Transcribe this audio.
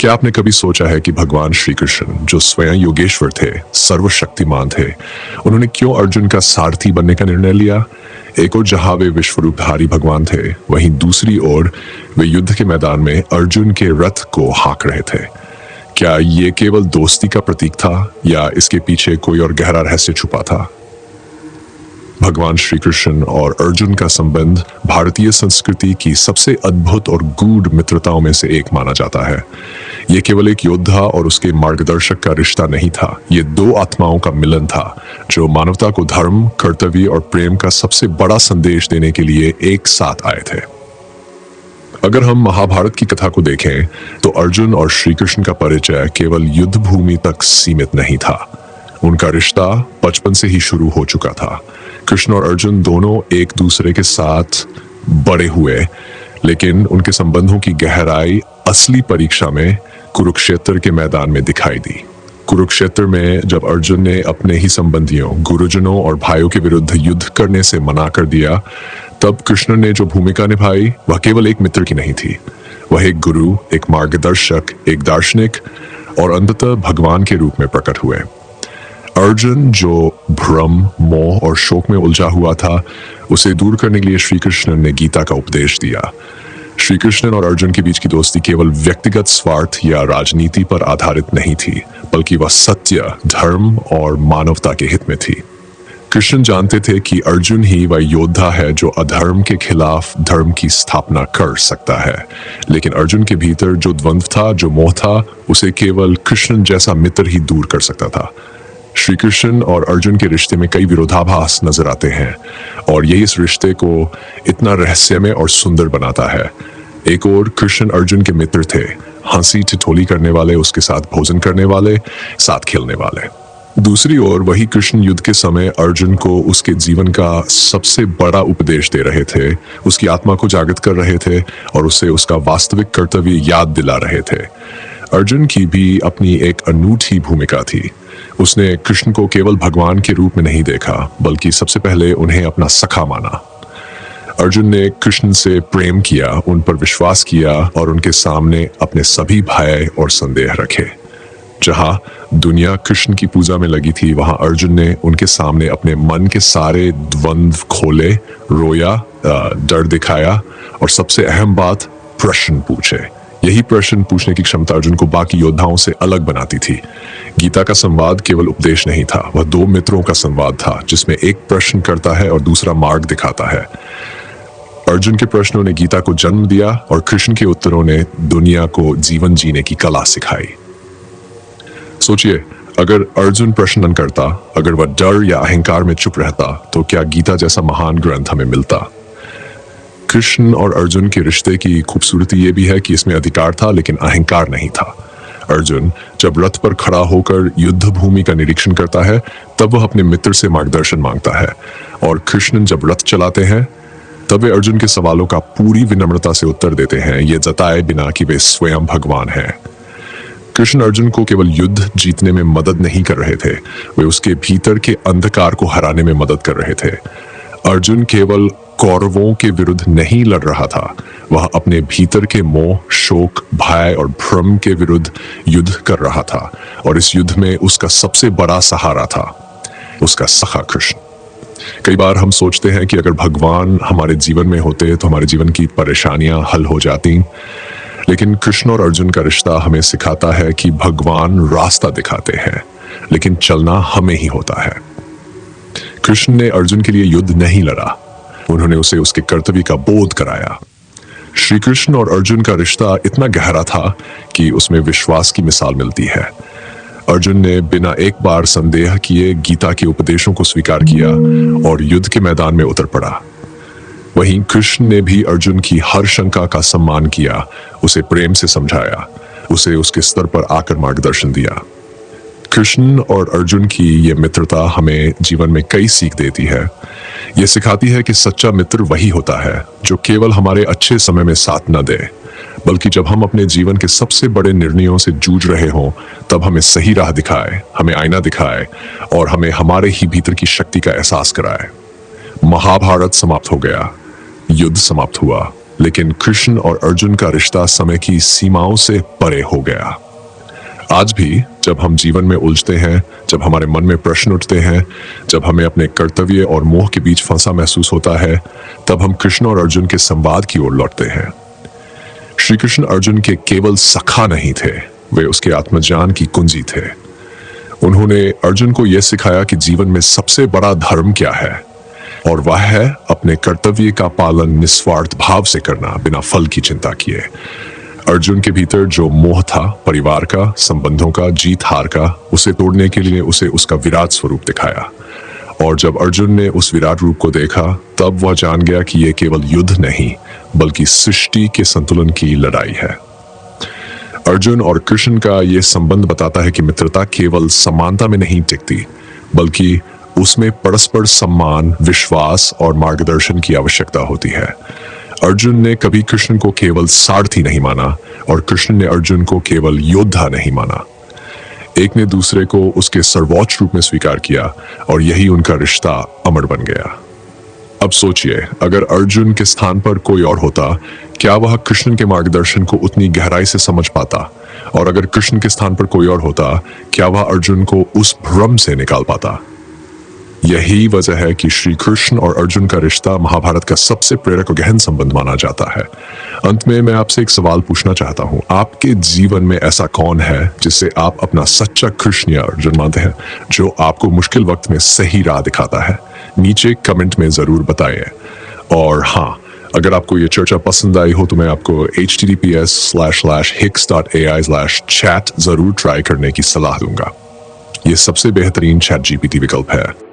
क्या आपने कभी सोचा है कि भगवान श्री कृष्ण जो स्वयं योगेश्वर थे, सर्वशक्तिमान थे, उन्होंने क्यों अर्जुन का सारथी बनने का निर्णय लिया? एक और जहां वे विश्वरूपधारी भगवान थे, वहीं दूसरी ओर वे युद्ध के मैदान में अर्जुन के रथ को हाँक रहे थे। क्या ये केवल दोस्ती का प्रतीक था या इसके पीछे कोई और गहरा रहस्य छुपा था? भगवान श्री कृष्ण और अर्जुन का संबंध भारतीय संस्कृति की सबसे अद्भुत और गूढ़ मित्रताओं में से एक माना जाता है। यह केवल एक योद्धा और उसके मार्गदर्शक का रिश्ता नहीं था, ये दो आत्माओं का मिलन था जो मानवता को धर्म, कर्तव्य और प्रेम का सबसे बड़ा संदेश देने के लिए एक साथ आए थे। अगर हम महाभारत की कथा को देखें तो अर्जुन और श्री कृष्ण का परिचय केवल युद्ध भूमि तक सीमित नहीं था। उनका रिश्ता बचपन से ही शुरू हो चुका था। कृष्ण और अर्जुन दोनों एक दूसरे के साथ बड़े हुए, लेकिन उनके संबंधों की गहराई असली परीक्षा में कुरुक्षेत्र के मैदान में दिखाई दी। कुरुक्षेत्र में जब अर्जुन ने अपने ही संबंधियों, गुरुजनों और भाइयों के विरुद्ध युद्ध करने से मना कर दिया, तब कृष्ण ने जो भूमिका निभाई वह केवल एक मित्र की नहीं थी। वह एक गुरु, एक मार्गदर्शक, एक दार्शनिक और अंततः भगवान के रूप में प्रकट हुए। अर्जुन जो भ्रम, मोह और शोक में उलझा हुआ था, उसे दूर करने के लिए श्री कृष्ण ने गीता का उपदेश दिया। श्री कृष्ण और अर्जुन के बीच की दोस्ती केवल व्यक्तिगत स्वार्थ या राजनीति पर आधारित नहीं थी, बल्कि वह सत्य, धर्म और मानवता के हित में थी। कृष्ण जानते थे कि अर्जुन ही वह योद्धा है जो अधर्म के खिलाफ धर्म की स्थापना कर सकता है, लेकिन अर्जुन के भीतर जो द्वंद्व था, जो मोह था, उसे केवल कृष्ण जैसा मित्र ही दूर कर सकता था। श्री कृष्ण और अर्जुन के रिश्ते में कई विरोधाभास नजर आते हैं और यही इस रिश्ते को इतना रहस्यमय और सुंदर बनाता है। एक ओर कृष्ण अर्जुन के मित्र थे, हंसी ठिठोली करने वाले, उसके साथ भोजन करने वाले, साथ खेलने वाले। दूसरी ओर वही कृष्ण युद्ध के समय अर्जुन को उसके जीवन का सबसे बड़ा उपदेश दे रहे थे, उसकी आत्मा को जागृत कर रहे थे और उसे उसका वास्तविक कर्तव्य याद दिला रहे थे। अर्जुन की भी अपनी एक अनूठी भूमिका थी। उसने कृष्ण को केवल भगवान के रूप में नहीं देखा, बल्कि सबसे पहले उन्हें अपना सखा माना। अर्जुन ने कृष्ण से प्रेम किया, उन पर विश्वास किया और उनके सामने अपने सभी भय और संदेह रखे। जहां दुनिया कृष्ण की पूजा में लगी थी, वहां अर्जुन ने उनके सामने अपने मन के सारे द्वंद्व खोले, रोया, डर दिखाया और सबसे अहम बात, प्रश्न पूछे। यही प्रश्न पूछने की क्षमता अर्जुन को बाकी योद्धाओं से अलग बनाती थी। गीता का संवाद केवल उपदेश नहीं था, वह दो मित्रों का संवाद था जिसमें एक प्रश्न करता है और दूसरा मार्ग दिखाता है। अर्जुन के प्रश्नों ने गीता को जन्म दिया और कृष्ण के उत्तरों ने दुनिया को जीवन जीने की कला सिखाई। सोचिए, अगर अर्जुन प्रश्न न करता, अगर वह डर या अहंकार में चुप रहता, तो क्या गीता जैसा महान ग्रंथ हमें मिलता? कृष्ण और अर्जुन के रिश्ते की खूबसूरती ये भी है कि इसमें अधिकार था लेकिन अहंकार नहीं था। अर्जुन जब रथ पर खड़ा होकर युद्ध भूमि का निरीक्षण करता है, तब वह अपने मित्र से मार्गदर्शन मांगता है, और कृष्ण जब रथ चलाते हैं तब वे अर्जुन के सवालों का पूरी विनम्रता से उत्तर देते हैं, ये जताए बिना कि वे स्वयं भगवान हैं। कृष्ण अर्जुन को केवल युद्ध जीतने में मदद नहीं कर रहे थे, वे उसके भीतर के अंधकार को हराने में मदद कर रहे थे। अर्जुन केवल कौरवों के विरुद्ध नहीं लड़ रहा था, वह अपने भीतर के मोह, शोक, भय और भ्रम के विरुद्ध युद्ध कर रहा था, और इस युद्ध में उसका सबसे बड़ा सहारा था उसका सखा कृष्ण। कई बार हम सोचते हैं कि अगर भगवान हमारे जीवन में होते तो हमारे जीवन की परेशानियां हल हो जाती, लेकिन कृष्ण और अर्जुन का रिश्ता हमें सिखाता है कि भगवान रास्ता दिखाते हैं, लेकिन चलना हमें ही होता है। कृष्ण ने अर्जुन के लिए युद्ध नहीं लड़ा, उन्होंने उसे उसके कर्तव्य का बोध कराया। श्री कृष्ण और अर्जुन का रिश्ता इतना गहरा था कि उसमें विश्वास की मिसाल मिलती है। अर्जुन ने बिना एक बार संदेह किए गीता के उपदेशों को स्वीकार किया और युद्ध के मैदान में उतर पड़ा। वहीं कृष्ण ने भी अर्जुन की हर शंका का सम्मान किया, उसे प्रेम से समझाया, उसे उसके स्तर पर आकर मार्गदर्शन दिया। कृष्ण और अर्जुन की ये मित्रता हमें जीवन में कई सीख देती है। ये सिखाती है कि सच्चा मित्र वही होता है जो केवल हमारे अच्छे समय में साथ न दे, बल्कि जब हम अपने जीवन के सबसे बड़े निर्णयों से जूझ रहे हों, तब हमें सही राह दिखाए, हमें आईना दिखाए और हमें हमारे ही भीतर की शक्ति का एहसास कराए। महाभारत समाप्त हो गया, युद्ध समाप्त हुआ, लेकिन कृष्ण और अर्जुन का रिश्ता समय की सीमाओं से परे हो गया। आज भी जब हम जीवन में उलझते हैं, जब हमारे मन में प्रश्न उठते हैं, जब हमें अपने कर्तव्य और मोह के बीच फंसा महसूस होता है, तब हम कृष्ण और अर्जुन के संवाद की ओर लौटते हैं। श्री कृष्ण अर्जुन के केवल सखा नहीं थे, वे उसके आत्मज्ञान की कुंजी थे। उन्होंने अर्जुन को यह सिखाया कि जीवन में सबसे बड़ा धर्म क्या है, और वह है अपने कर्तव्य का पालन निस्वार्थ भाव से करना, बिना फल की चिंता किए। अर्जुन के भीतर जो मोह था, परिवार का, संबंधों का, जीत हार का, उसे तोड़ने के लिए उसे उसका विराट स्वरूप दिखाया। और जब अर्जुन ने उस विराट रूप को देखा, तब वह जान गया कि यह केवल युद्ध नहीं, बल्कि सृष्टि के संतुलन की लड़ाई है। अर्जुन और कृष्ण का यह संबंध बताता है कि मित्रता केवल समानता में नहीं टिकती, बल्कि उसमें परस्पर सम्मान, विश्वास और मार्गदर्शन की आवश्यकता होती है। अर्जुन ने कभी कृष्ण को केवल सारथी नहीं माना, और कृष्ण ने अर्जुन को केवल योद्धा नहीं माना। एक ने दूसरे को उसके सर्वोच्च रूप में स्वीकार किया, और यही उनका रिश्ता अमर बन गया। अब सोचिए, अगर अर्जुन के स्थान पर कोई और होता, क्या वह कृष्ण के मार्गदर्शन को उतनी गहराई से समझ पाता? और अगर कृष्ण के स्थान पर कोई और होता, क्या वह अर्जुन को उस भ्रम से निकाल पाता? यही वजह है कि श्री कृष्ण और अर्जुन का रिश्ता महाभारत का सबसे प्रेरक और गहन संबंध माना जाता है। अंत में मैं आपसे एक सवाल पूछना चाहता हूँ, आपके जीवन में ऐसा कौन है जिससे आप अपना सच्चा कृष्ण या अर्जुन मानते हैं, जो आपको मुश्किल वक्त में सही राह दिखाता है? नीचे कमेंट में जरूर बताइए। और हाँ, अगर आपको ये चर्चा पसंद आई हो तो मैं आपको https://hicks.ai/chat जरूर ट्राई करने की सलाह दूंगा। ये सबसे बेहतरीन चैट GPT विकल्प है।